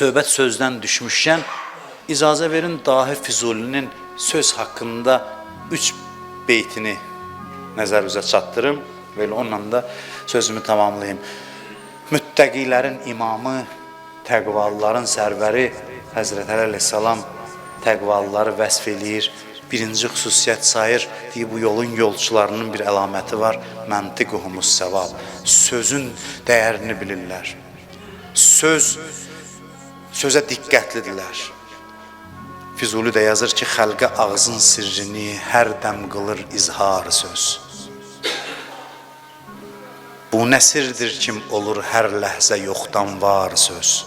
söhbət sözdən düşmüşkən, icazə verin Dahi Füzulinin söz haqqında 3 beytini nəzərinizə çatdırım və onunla da sözümü tamamlayayım. Müttəqilərin imamı, təqvalıların sərvəri Həzrət Əli əleyhissalam təqvalıları vəsf eləyir. Birinci xüsusiyyət sayır, deyir, bu yolun yolçularının bir əlaməti var, məntiquhumus səvab. Sözün dəyərini bilirlər. Sözə diqqətlidirlər. Füzuli də yazır ki, xəlqə ağzın sirrini hər dəm qılır izhar söz. Bu nə sirdir kim olur hər ləhzə yoxdan var söz.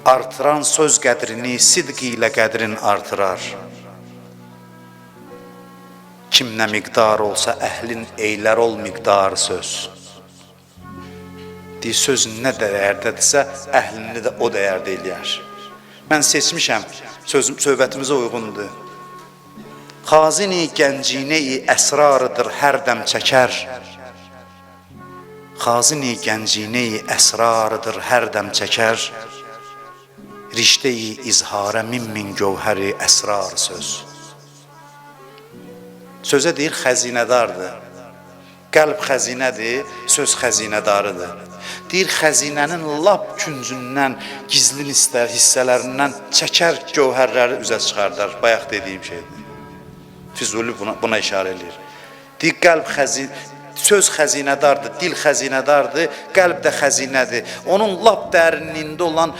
Artıran söz qədrini sidq ilə qədrin artırar. Kim nə miqdar olsa əhlin eylər ol miqdar söz. Deyir, söz nə dəyərdədirsə, əhlini də o dəyərdə eləyər. Mən seçmişəm, söhbətimizə uyğundur. Xazini gəncini əsrarıdır hər dəm çəkər. Xazini gəncini əsrarıdır hər dəm çəkər. Rişte-i izhara min gövhəri əsrar söz. Sözə deyir, xəzinədardır. Qəlb xəzinədir, söz xəzinədarıdır. Deyir, xəzinənin lap küncündən, gizli hissələrindən çəkər gövhərləri üzə çıxardar. Bayaq dediyim şeydir. Füzuli buna işarə edir. Deyir, söz xəzinədardır, dil xəzinədardır, qəlb də xəzinədir. Onun lap dərinliyində olan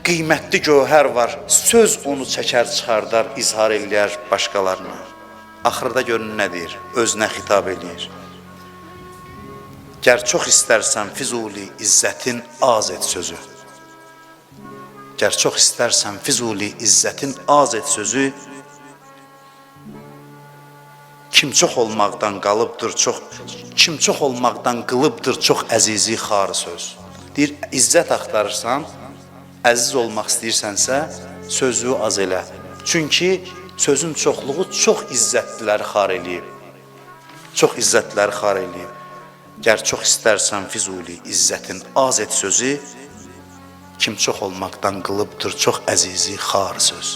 qiymətli gövhər var. Söz onu çəkər, çıxardar, izhar eləyər başqalarına. Axırda görün nə deyir? Özünə xitab eləyir. Gər çox istərsən Füzuli izzətin az et sözü. Gər çox istərsən Füzuli izzətin az et sözü. Kim çox olmaqdan qılıbdır çox əzizi xarı söz. Deyir, izzət axtarırsan, əziz olmaq istəyirsənsə, sözü az elə. Çünki sözün çoxluğu çox izzətliləri xar eləyib. Çox izzətliləri xar eləyib. Gər çox istərsən Füzuli izzətin az et sözü, kim çox olmaqdan qılıbdır çox əzizi xar söz.